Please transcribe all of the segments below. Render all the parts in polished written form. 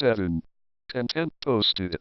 7. Content posted.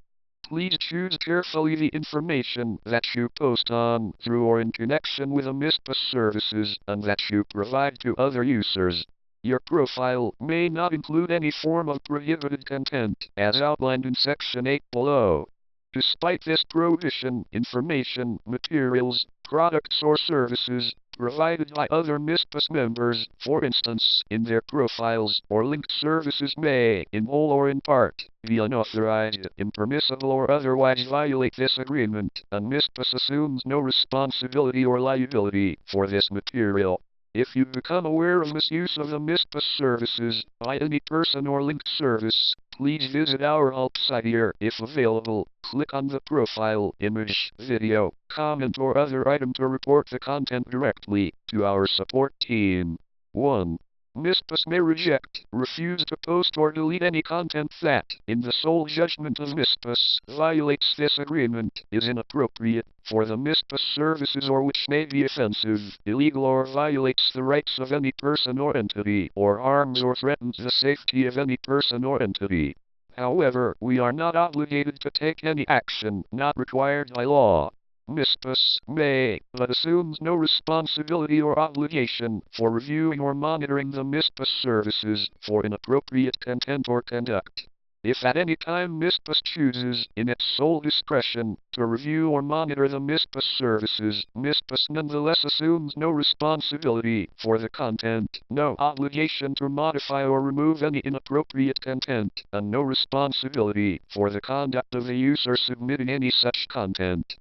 Please choose carefully the information that you post on, through, or in connection with the myspace services, and that you provide to other users. Your profile may not include any form of prohibited content, as outlined in Section 8 below. Despite this prohibition, information, materials, products, or services provided by other myspace members, for instance, in their profiles or linked services, may, in whole or in part, be unauthorized, impermissible, or otherwise violate this agreement, and myspace assumes no responsibility or liability for this material. If you become aware of misuse of the myspace services by any person or linked service, please visit our help site here. If available, click on the profile, image, video, comment, or other item to report the content directly to our support team. 1. Myspace may reject, refuse to post, or delete any content that, in the sole judgment of myspace, violates this agreement, is inappropriate for the myspace services, or which may be offensive, illegal, or violates the rights of any person or entity, or harms or threatens the safety of any person or entity. However, we are not obligated to take any action not required by law. Myspace may, but assumes no responsibility or obligation for reviewing or monitoring the myspace services for inappropriate content or conduct. If at any time myspace chooses, in its sole discretion, to review or monitor the myspace services, myspace nonetheless assumes no responsibility for the content, no obligation to modify or remove any inappropriate content, and no responsibility for the conduct of the user submitting any such content.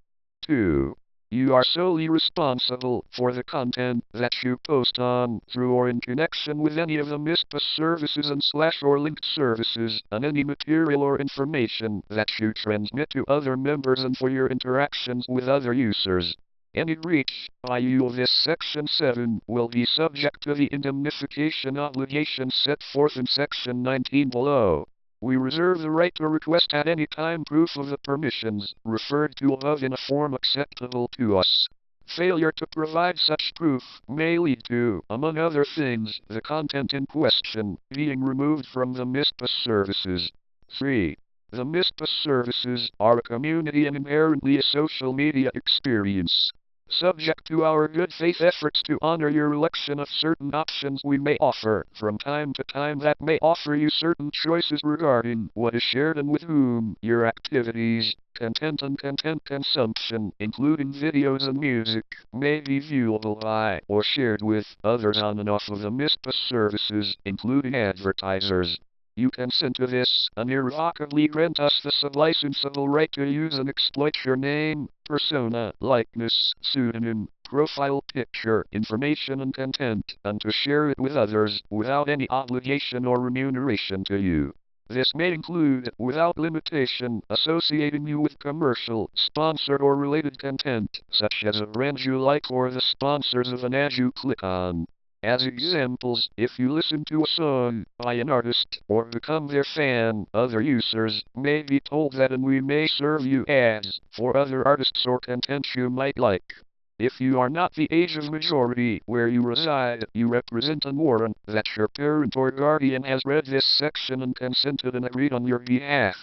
2. You are solely responsible for the content that you post on, through, or in connection with any of the myspace services and / or linked services, and any material or information that you transmit to other members, and for your interactions with other users. Any breach by you of this Section 7 will be subject to the indemnification obligations set forth in Section 19 below. We reserve the right to request at any time proof of the permissions referred to above in a form acceptable to us. Failure to provide such proof may lead to, among other things, the content in question being removed from the myspace services. 3. The myspace services are a community and inherently a social media experience. Subject to our good faith efforts to honor your election of certain options, we may offer, from time to time, that may offer you certain choices regarding what is shared and with whom. Your activities, content, and content consumption, including videos and music, may be viewable by or shared with others on and off of the myspace services, including advertisers. You consent to this, and irrevocably grant us the sublicenseable right to use and exploit your name, persona, likeness, pseudonym, profile picture, information, and content, and to share it with others, without any obligation or remuneration to you. This may include, without limitation, associating you with commercial, sponsored, or related content, such as a brand you like or the sponsors of an ad you click on. As examples, if you listen to a song by an artist or become their fan, other users may be told that, and we may serve you ads for other artists or content you might like. If you are not the age of majority where you reside, you represent and warrant that your parent or guardian has read this section and consented and agreed on your behalf.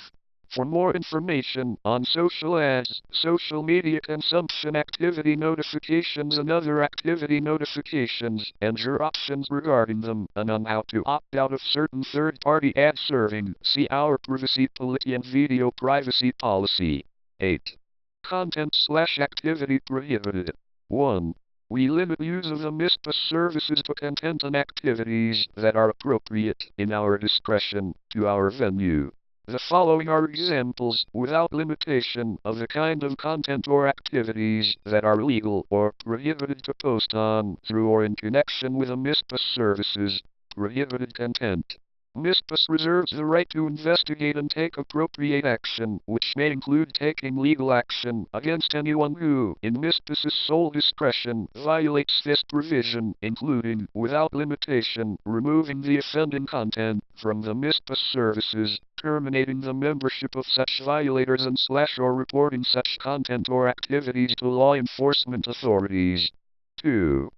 For more information on social ads, social media consumption activity notifications, and other activity notifications, and your options regarding them, and on how to opt out of certain third-party ad serving, see our privacy policy and video privacy policy. 8. Content/activity prohibited. 1. We limit use of the myspace services to content and activities that are appropriate, in our discretion, to our venue. The following are examples, without limitation, of the kind of content or activities that are legal or prohibited to post on, through, or in connection with the myspace services. Prohibited content. Myspace reserves the right to investigate and take appropriate action, which may include taking legal action against anyone who, in Myspace's sole discretion, violates this provision, including, without limitation, removing the offending content from the Myspace services, terminating the membership of such violators, and / or reporting such content or activities to law enforcement authorities. 2.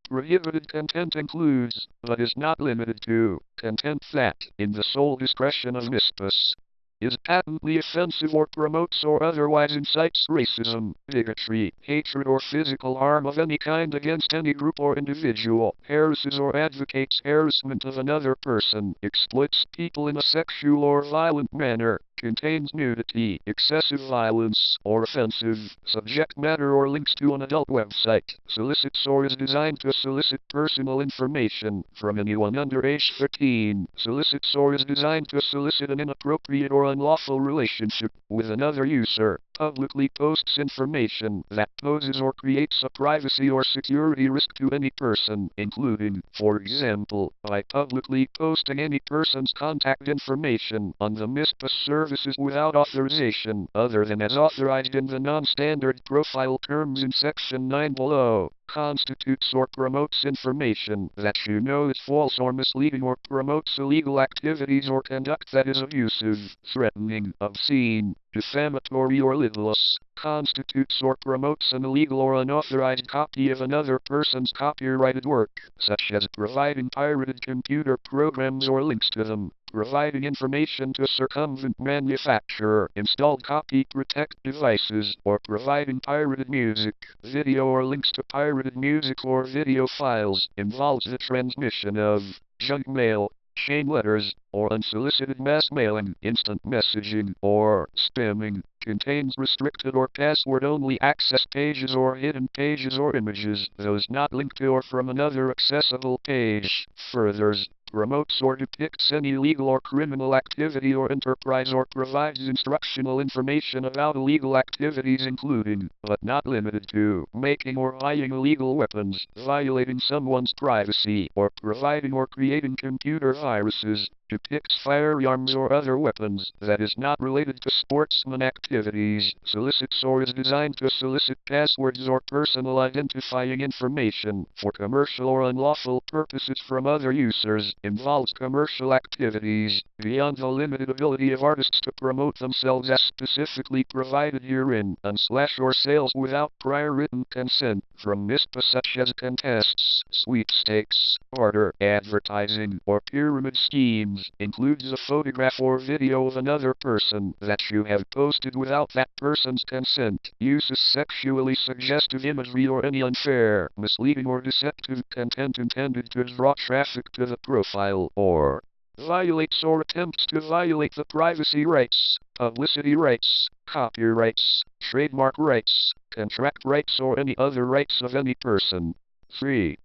Prohibited content includes, but is not limited to, content that, in the sole discretion of myspace, is patently offensive or promotes or otherwise incites racism, bigotry, hatred or physical harm of any kind against any group or individual, harasses or advocates harassment of another person, exploits people in a sexual or violent manner, contains nudity, excessive violence, or offensive subject matter or links to an adult website, solicits or is designed to solicit personal information from anyone under age 13, solicits or is designed to solicit an inappropriate or unlawful relationship with another user, publicly posts information that poses or creates a privacy or security risk to any person, including, for example, by publicly posting any person's contact information on the myspace services without authorization, other than as authorized in the non-standard profile terms in Section 9 below, constitutes or promotes information that you know is false or misleading or promotes illegal activities or conduct that is abusive, threatening, obscene, defamatory or libelous, constitutes or promotes an illegal or unauthorized copy of another person's copyrighted work, such as providing pirated computer programs or links to them, providing information to circumvent manufacturer, installed copy protect devices, or providing pirated music, video or links to pirated music or video files, involves the transmission of junk mail, chain letters, or unsolicited mass mailing, instant messaging, or spamming, contains restricted or password-only access pages or hidden pages or images, those not linked to or from another accessible page, furthers, promotes or depicts any legal or criminal activity or enterprise or provides instructional information about illegal activities including, but not limited to, making or buying illegal weapons, violating someone's privacy, or providing or creating computer viruses, depicts firearms or other weapons that is not related to sportsman activities, solicits or is designed to solicit passwords or personal identifying information for commercial or unlawful purposes from other users, involves commercial activities beyond the limited ability of artists to promote themselves as specifically provided herein, and slash or sales without prior written consent from MISPA such as contests, sweepstakes, barter, advertising, or pyramid schemes, includes a photograph or video of another person that you have posted without that person's consent, uses sexually suggestive imagery or any unfair, misleading or deceptive content intended to draw traffic to the profile, or violates or attempts to violate the privacy rights, publicity rights, copyrights, trademark rights, contract rights or any other rights of any person. 3.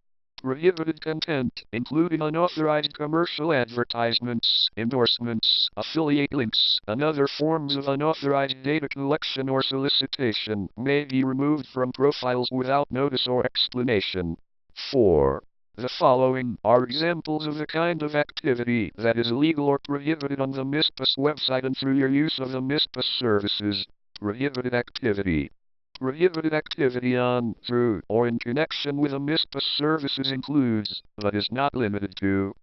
Prohibited content, including unauthorized commercial advertisements, endorsements, affiliate links, and other forms of unauthorized data collection or solicitation, may be removed from profiles without notice or explanation. 4. The following are examples of the kind of activity that is illegal or prohibited on the MISPAS website and through your use of the MISPAS services. Prohibited activity. Prohibited activity on, through, or in connection with a MISPAS services includes, but is not limited to,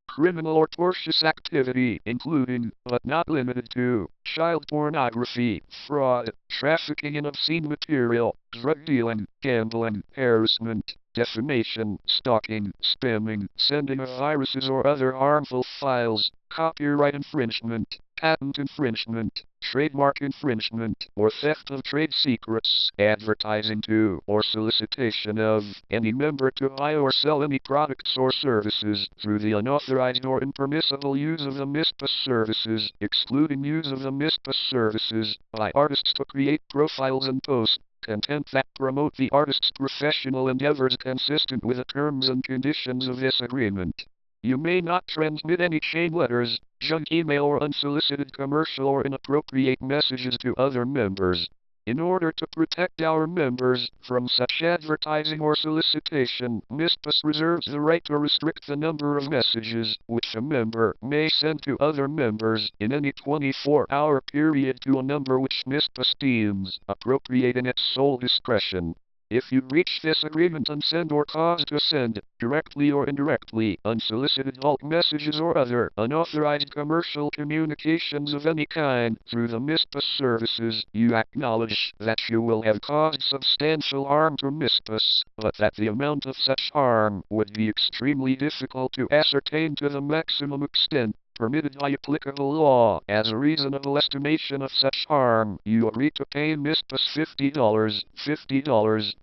criminal or tortious activity, including, but not limited to, child pornography, fraud, trafficking in obscene material, drug dealing, gambling, harassment, defamation, stalking, spamming, sending of viruses or other harmful files, copyright infringement, patent infringement, trademark infringement, or theft of trade secrets, advertising to, or solicitation of, any member to buy or sell any products or services through the unauthorized or impermissible use of the MISPAS services, excluding use of the MISPAS services by artists to create profiles and post content that promote the artist's professional endeavors consistent with the terms and conditions of this agreement. You may not transmit any chain letters, junk email or unsolicited commercial or inappropriate messages to other members. In order to protect our members from such advertising or solicitation, MISPAS reserves the right to restrict the number of messages which a member may send to other members in any 24-hour period to a number which MISPAS deems appropriate in its sole discretion. If you breach this agreement and send or cause to send, directly or indirectly, unsolicited bulk messages or other unauthorized commercial communications of any kind through the MISPAS services, you acknowledge that you will have caused substantial harm to MISPAS. but that the amount of such harm would be extremely difficult to ascertain to the maximum extent permitted by applicable law. As a reasonable estimation of such harm, you agree to pay myspace $50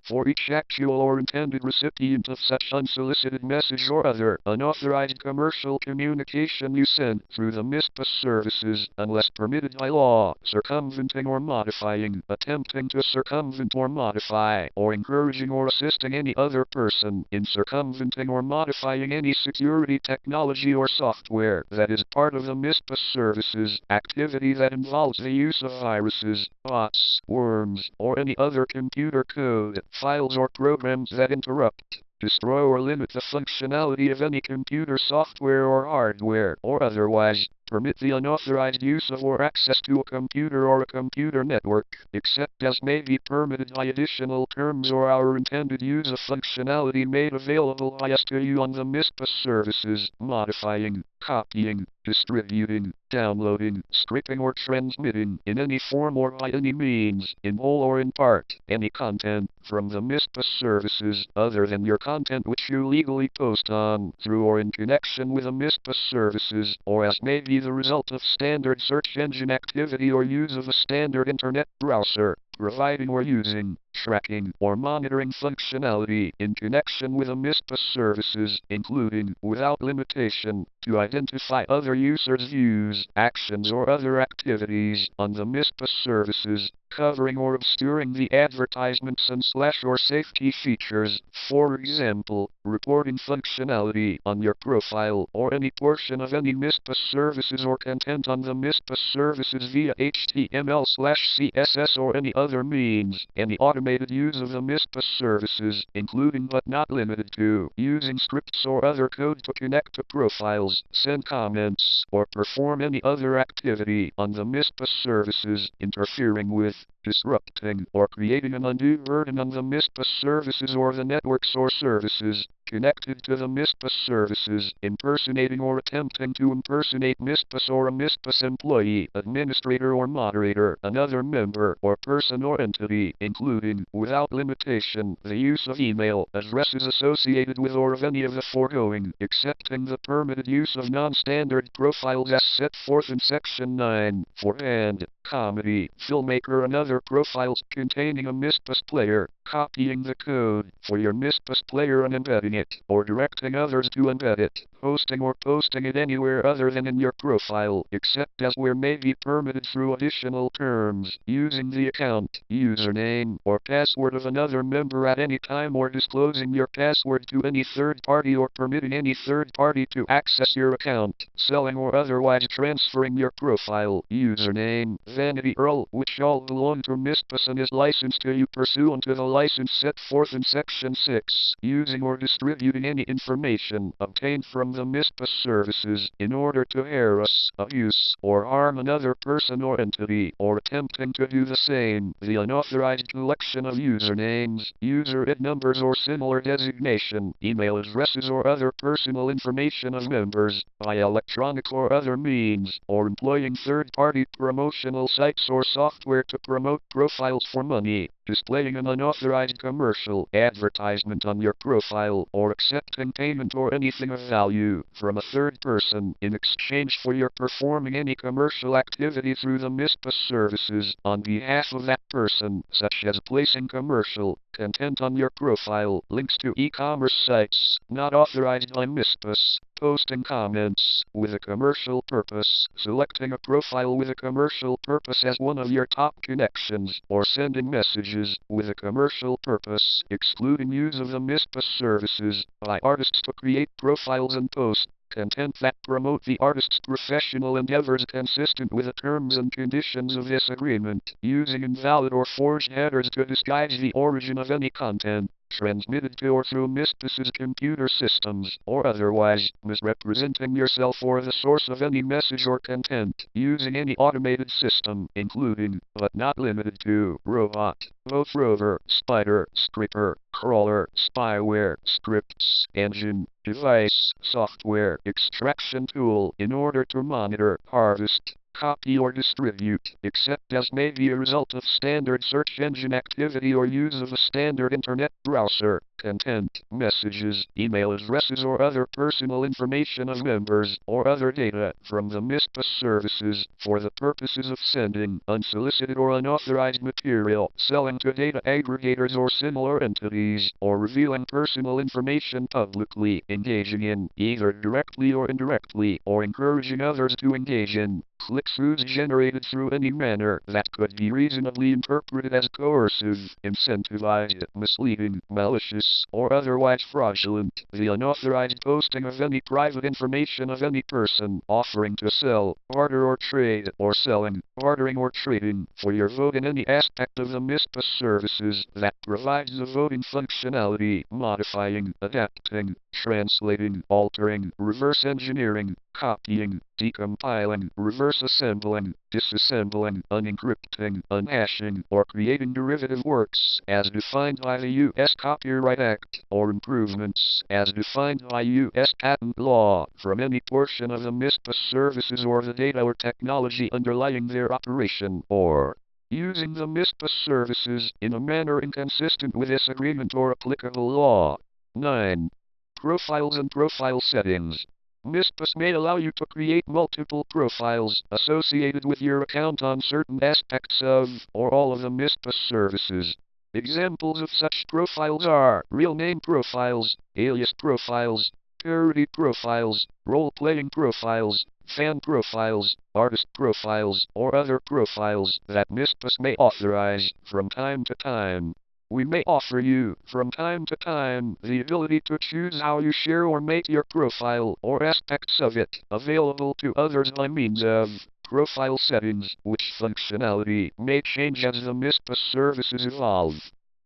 for each actual or intended recipient of such unsolicited message or other unauthorized commercial communication you send through the myspace services, unless permitted by law, circumventing or modifying, attempting to circumvent or modify, or encouraging or assisting any other person in circumventing or modifying any security technology or software that is part of the myspace services, activity that involves the use of viruses, bots, worms, or any other computer code, files or programs that interrupt, destroy or limit the functionality of any computer software or hardware, or otherwise permit the unauthorized use of or access to a computer or a computer network, except as may be permitted by additional terms or our intended use of functionality made available by us to you on the myspace services, modifying, copying, distributing, downloading, stripping or transmitting, in any form or by any means, in whole or in part, any content from the myspace services other than your content which you legally post on, through or in connection with the myspace services, or as may be the result of standard search engine activity or use of a standard internet browser, providing or using, tracking, or monitoring functionality in connection with the myspace services, including, without limitation, to identify other users' views, actions or other activities on the myspace services, covering or obscuring the advertisements and / or safety features, for example, reporting functionality on your profile or any portion of any myspace services or content on the myspace services via HTML/CSS or any other means, any automated use of the myspace services, including but not limited to, using scripts or other code to connect to profiles, send comments, or perform any other activity on the myspace services, interfering with, disrupting, or creating an undue burden on the myspace services or the networks or services connected to the myspace services, impersonating or attempting to impersonate myspace or a myspace employee, administrator or moderator, another member or person or entity, including, without limitation, the use of email addresses associated with or of any of the foregoing, excepting the permitted use of non-standard profiles as set forth in Section 9, for band, comedy, filmmaker and other profiles containing a myspace player, copying the code for your myspace player and embedding it, or directing others to embed it, hosting or posting it anywhere other than in your profile, except as where may be permitted through additional terms, using the account, username, or password of another member at any time or disclosing your password to any third party or permitting any third party to access your account, selling or otherwise transferring your profile, username, vanity URL, which all belong to myspace and is licensed to you pursuant to the license set forth in Section 6, using or distributing any information obtained from the myspace services in order to harass, abuse, or harm another person or entity, or attempting to do the same, the unauthorized collection of usernames, user ID numbers or similar designation, email addresses or other personal information of members, by electronic or other means, or employing third-party promotional sites or software to promote profiles for money, displaying an unauthorized commercial advertisement on your profile, or accepting payment or anything of value from a third person in exchange for your performing any commercial activity through the myspace services on behalf of that person, such as placing commercial content on your profile, links to e-commerce sites not authorized by myspace, posting comments with a commercial purpose, selecting a profile with a commercial purpose as one of your top connections, or sending messages with a commercial purpose, excluding use of the myspace services by artists to create profiles and post content that promote the artist's professional endeavors consistent with the terms and conditions of this agreement, using invalid or forged headers to disguise the origin of any content transmitted to or through myspace's computer systems, or otherwise misrepresenting yourself or the source of any message or content, using any automated system, including, but not limited to, robot, both rover, spider, scripper, crawler, spyware, scripts, engine, device, software, extraction tool, in order to monitor, harvest, copy or distribute, except as may be a result of standard search engine activity or use of a standard internet browser, content, messages, email addresses or other personal information of members, or other data from the MISPA services for the purposes of sending unsolicited or unauthorized material, selling to data aggregators or similar entities, or revealing personal information publicly, engaging in, either directly or indirectly, or encouraging others to engage in, click-throughs generated through any manner that could be reasonably interpreted as coercive, incentivized, misleading, malicious, or otherwise fraudulent, the unauthorized posting of any private information of any person, offering to sell, barter or trade, or selling, bartering or trading, for your vote in any aspect of the MISPA services that provides the voting functionality, modifying, adapting, translating, altering, reverse engineering, copying, decompiling, reverse assembling, disassembling, unencrypting, unhashing, or creating derivative works as defined by the U.S. Copyright Act, or improvements as defined by U.S. patent law from any portion of the MISPA services or the data or technology underlying their operation, or using the MISPA services in a manner inconsistent with this agreement or applicable law. 9. Profiles and profile settings. MISPAS may allow you to create multiple profiles associated with your account on certain aspects of, or all of the MISPAS services. Examples of such profiles are real name profiles, alias profiles, parody profiles, role-playing profiles, fan profiles, artist profiles, or other profiles that MISPAS may authorize from time to time. We may offer you, from time to time, the ability to choose how you share or make your profile, or aspects of it, available to others by means of profile settings, which functionality may change as the MISPAS services evolve.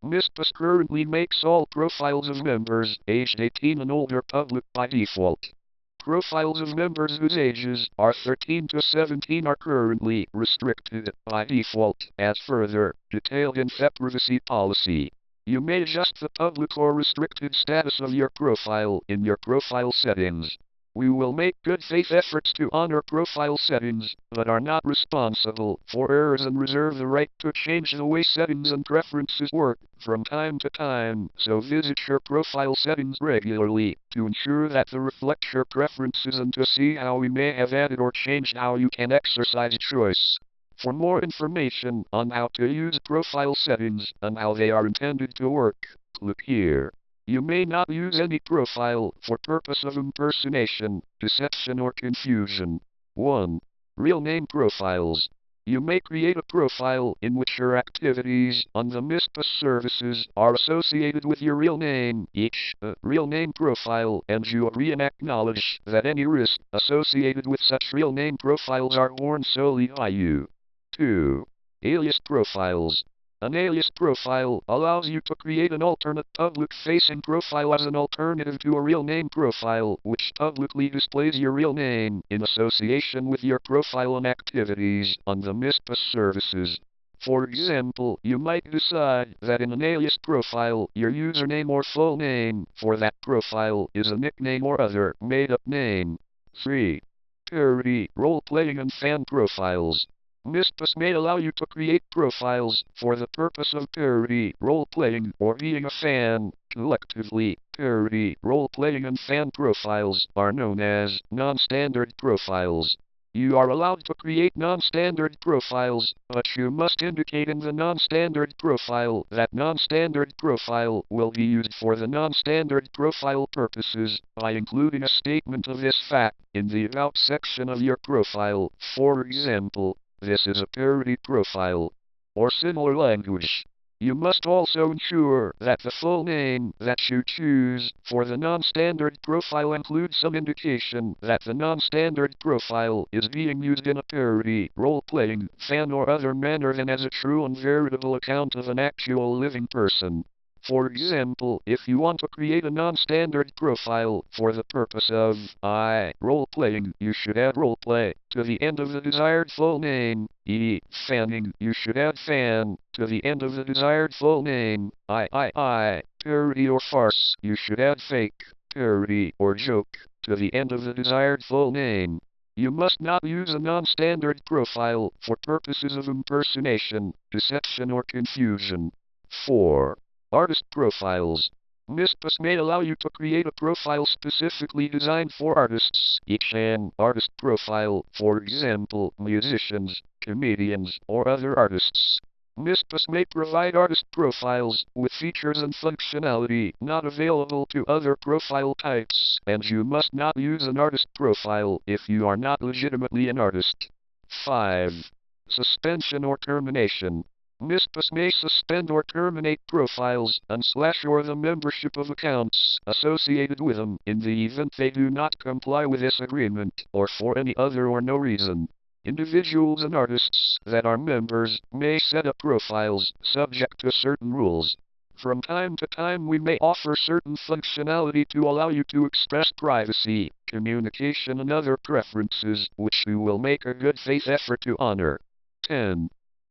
MISPAS currently makes all profiles of members, aged 18 and older, public by default. Profiles of members whose ages are 13 to 17 are currently restricted by default, as further detailed in the privacy policy. You may adjust the public or restricted status of your profile in your profile settings. We will make good faith efforts to honor profile settings, but are not responsible for errors and reserve the right to change the way settings and preferences work from time to time, so visit your profile settings regularly to ensure that they reflect your preferences and to see how we may have added or changed how you can exercise choice. For more information on how to use profile settings and how they are intended to work, click here. You may not use any profile for purpose of impersonation, deception or confusion. 1. Real name profiles. You may create a profile in which your activities on the MISPA services are associated with your real name, each real name profile, and you agree and acknowledge that any risk associated with such real name profiles are borne solely by you. 2. Alias profiles. An alias profile allows you to create an alternate public-facing profile as an alternative to a real name profile, which publicly displays your real name in association with your profile and activities on the MISPA services. For example, you might decide that in an alias profile, your username or full name for that profile is a nickname or other made-up name. 3. Parody, role-playing and fan profiles. MISPAS may allow you to create profiles for the purpose of parody, role-playing, or being a fan. Collectively, parody, role-playing and fan profiles are known as non-standard profiles. You are allowed to create non-standard profiles, but you must indicate in the non-standard profile that non-standard profile will be used for the non-standard profile purposes by including a statement of this fact in the About section of your profile. For example, this is a parody profile, or similar language. You must also ensure that the full name that you choose for the non-standard profile includes some indication that the non-standard profile is being used in a parody, role-playing, fan or other manner than as a true and veritable account of an actual living person. For example, if you want to create a non-standard profile for the purpose of role-playing, you should add roleplay to the end of the desired full name. Fanning, you should add fan to the end of the desired full name. Parody or farce, you should add fake, parody or joke to the end of the desired full name. You must not use a non-standard profile for purposes of impersonation, deception, or confusion. 4. Artist profiles. Myspace may allow you to create a profile specifically designed for artists, each an artist profile, for example, musicians, comedians, or other artists. Myspace may provide artist profiles with features and functionality not available to other profile types, and you must not use an artist profile if you are not legitimately an artist. 5. Suspension or termination. Myspace may suspend or terminate profiles and/or the membership of accounts associated with them in the event they do not comply with this agreement, or for any other or no reason. Individuals and artists that are members may set up profiles subject to certain rules. From time to time we may offer certain functionality to allow you to express privacy, communication, and other preferences, which we will make a good faith effort to honor. 10.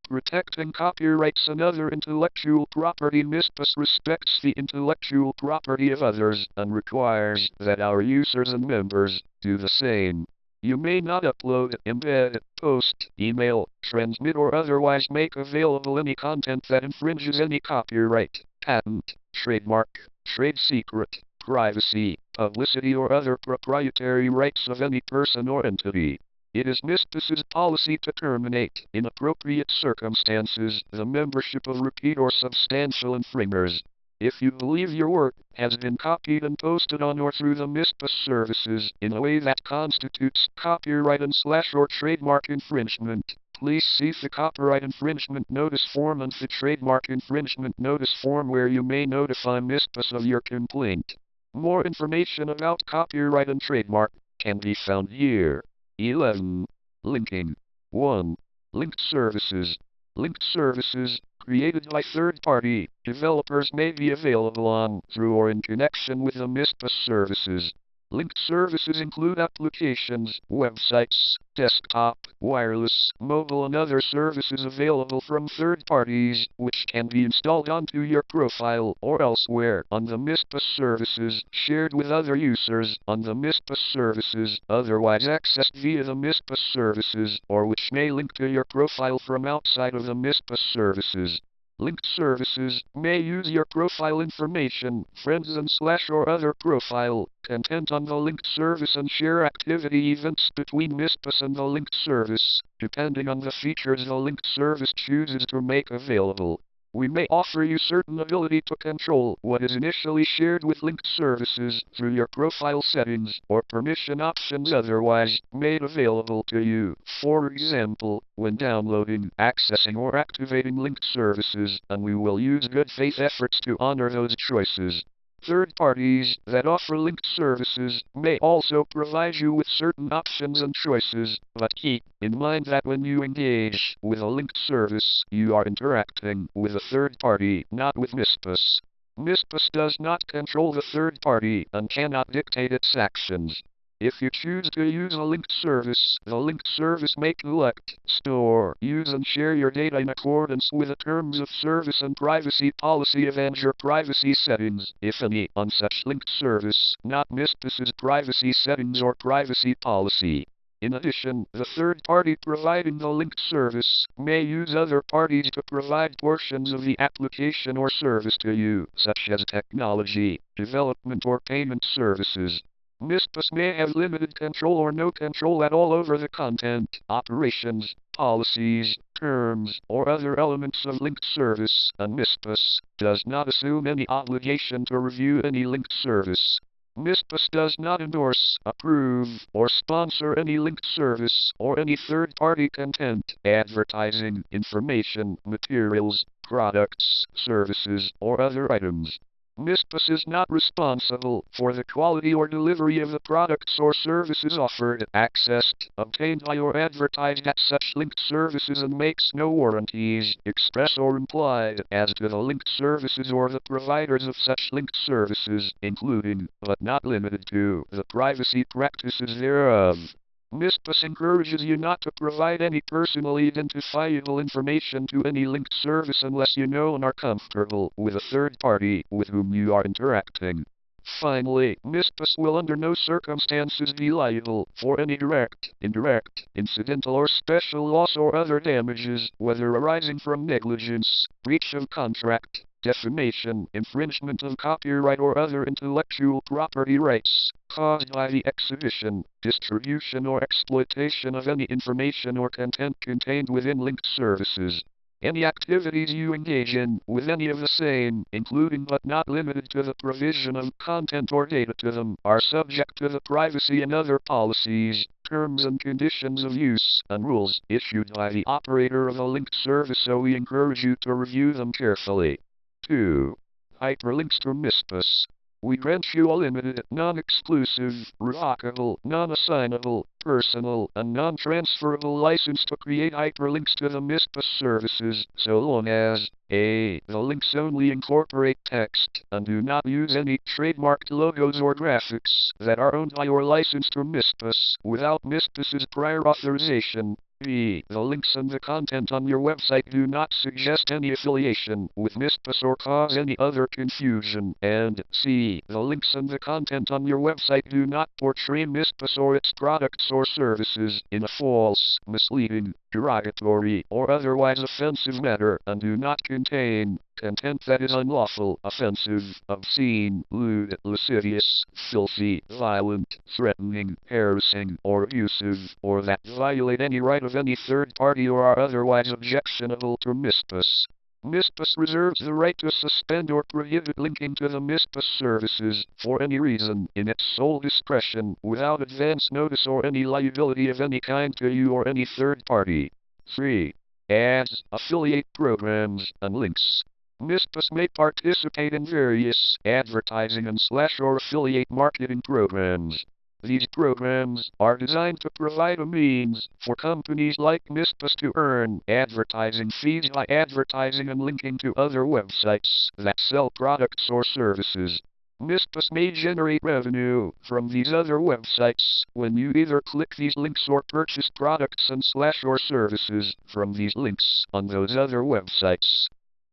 Protecting copyrights and other intellectual property. Myspace respects the intellectual property of others and requires that our users and members do the same. You may not upload, embed, post, email, transmit, or otherwise make available any content that infringes any copyright, patent, trademark, trade secret, privacy, publicity, or other proprietary rights of any person or entity. It is Myspace's policy to terminate, in appropriate circumstances, the membership of repeat or substantial infringers. If you believe your work has been copied and posted on or through the Myspace services in a way that constitutes copyright and/or trademark infringement, please see the copyright infringement notice form and the trademark infringement notice form, where you may notify Myspace of your complaint. More information about copyright and trademark can be found here. 11. Linking. 1. Linked services. Linked services, created by third-party developers, may be available on, through, or in connection with the Myspace services. Linked services include applications, websites, desktop, wireless, mobile, and other services available from third parties, which can be installed onto your profile or elsewhere on the Myspace services, shared with other users on the Myspace services, otherwise accessed via the Myspace services, or which may link to your profile from outside of the Myspace services. Linked services may use your profile information, friends, and/or other profile content on the linked service and share activity events between Myspace and the linked service, depending on the features the linked service chooses to make available. We may offer you certain ability to control what is initially shared with linked services through your profile settings or permission options otherwise made available to you. For example, when downloading, accessing, or activating linked services, and we will use good faith efforts to honor those choices. Third parties that offer linked services may also provide you with certain options and choices, but keep in mind that when you engage with a linked service, you are interacting with a third party, not with Myspace. Myspace does not control the third party and cannot dictate its actions. If you choose to use a linked service, the linked service may collect, store, use, and share your data in accordance with the terms of service and privacy policy of and your privacy settings, if any, on such linked service, not Myspace's privacy settings or privacy policy. In addition, the third party providing the linked service may use other parties to provide portions of the application or service to you, such as technology, development, or payment services. Myspace may have limited control or no control at all over the content, operations, policies, terms, or other elements of linked service, and Myspace does not assume any obligation to review any linked service. Myspace does not endorse, approve, or sponsor any linked service or any third-party content, advertising, information, materials, products, services, or other items. Myspace is not responsible for the quality or delivery of the products or services offered, accessed, obtained by, or advertised at such linked services, and makes no warranties, express or implied, as to the linked services or the providers of such linked services, including, but not limited to, the privacy practices thereof. Myspace encourages you not to provide any personally identifiable information to any linked service unless you know and are comfortable with a third party with whom you are interacting. Finally, myspace will under no circumstances be liable for any direct, indirect, incidental or special loss or other damages, whether arising from negligence, breach of contract, defamation, infringement of copyright or other intellectual property rights, caused by the exhibition, distribution or exploitation of any information or content contained within linked services. Any activities you engage in with any of the same, including but not limited to the provision of content or data to them, are subject to the privacy and other policies, terms and conditions of use, and rules issued by the operator of a linked service, so we encourage you to review them carefully. 2. Hyperlinks to myspace. We grant you a limited, non-exclusive, revocable, non-assignable, personal, and non-transferable license to create hyperlinks to the myspace services, so long as a. The links only incorporate text, and do not use any trademarked logos or graphics that are owned by or licensed to myspace without myspace's prior authorization. B. The links and the content on your website do not suggest any affiliation with myspace or cause any other confusion. And C. The links and the content on your website do not portray myspace or its products or services in a false, misleading, derogatory, or otherwise offensive manner, and do not contain content that is unlawful, offensive, obscene, lewd, lascivious, filthy, violent, threatening, harassing, or abusive, or that violate any right of any third party or are otherwise objectionable to myspace. Myspace reserves the right to suspend or prohibit linking to the myspace services for any reason in its sole discretion without advance notice or any liability of any kind to you or any third party. 3. Ads, affiliate programs, and links. Myspace may participate in various advertising and or affiliate marketing programs. These programs are designed to provide a means for companies like myspace to earn advertising fees by advertising and linking to other websites that sell products or services. Myspace may generate revenue from these other websites when you either click these links or purchase products and or services from these links on those other websites.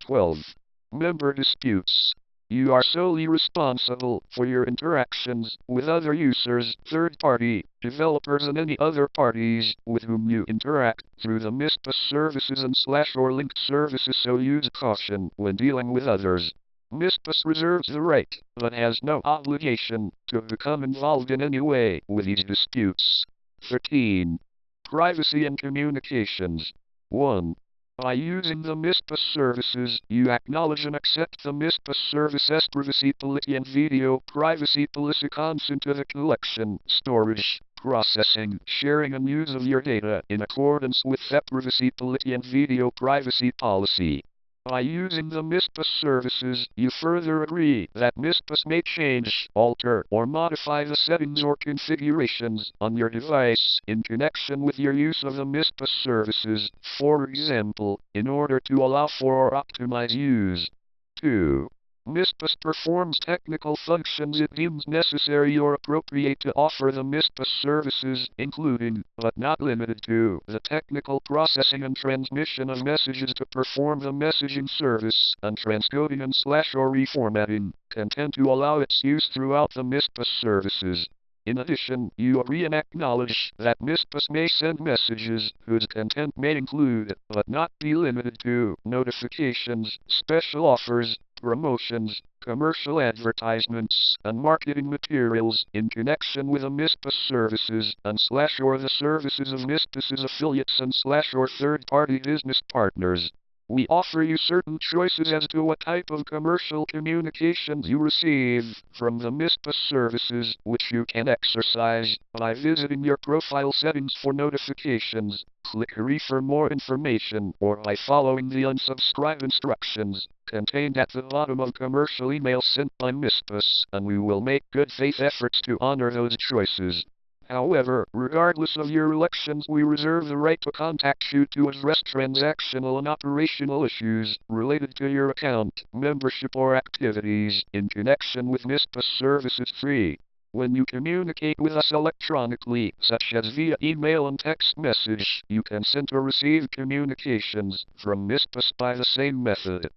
12. Member disputes. You are solely responsible for your interactions with other users, third-party, developers and any other parties with whom you interact through the myspace services and or linked services, so use caution when dealing with others. Myspace reserves the right, but has no obligation, to become involved in any way with these disputes. 13. Privacy and communications. 1. By using the myspace services, you acknowledge and accept the myspace service's privacy policy and video privacy policy consent to the collection, storage, processing, sharing and use of your data in accordance with the privacy policy and video privacy policy. By using the myspace services, you further agree that myspace may change, alter, or modify the settings or configurations on your device in connection with your use of the myspace services, for example, in order to allow for or optimize use. 2. Myspace performs technical functions it deems necessary or appropriate to offer the myspace services, including, but not limited to, the technical processing and transmission of messages to perform the messaging service, and transcoding and or reformatting content to allow its use throughout the myspace services. In addition, you agree and acknowledge that myspace may send messages whose content may include, but not be limited to, notifications, special offers, promotions, commercial advertisements, and marketing materials in connection with the myspace services and or the services of myspace's affiliates and or third-party business partners. We offer you certain choices as to what type of commercial communications you receive from the myspace services, which you can exercise by visiting your profile settings for notifications. Click here for more information, or by following the unsubscribe instructions contained at the bottom of commercial email sent by myspace, and we will make good faith efforts to honor those choices. However, regardless of your elections, we reserve the right to contact you to address transactional and operational issues related to your account, membership or activities in connection with myspace services. 3. When you communicate with us electronically, such as via email and text message, you can send or receive communications from myspace by the same method.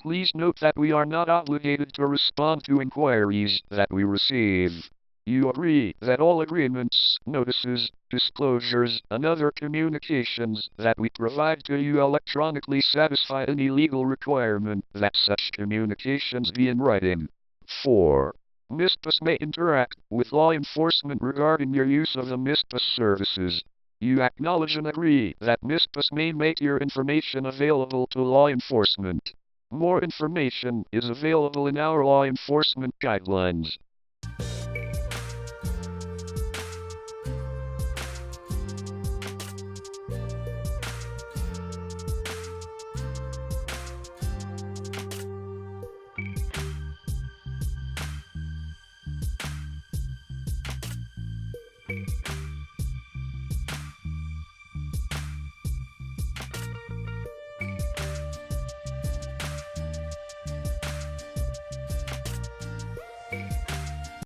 Please note that we are not obligated to respond to inquiries that we receive. You agree that all agreements, notices, disclosures, and other communications that we provide to you electronically satisfy any legal requirement that such communications be in writing. 4. MISPAS may interact with law enforcement regarding your use of the MISPAS services. You acknowledge and agree that MISPAS may make your information available to law enforcement. More information is available in our law enforcement guidelines.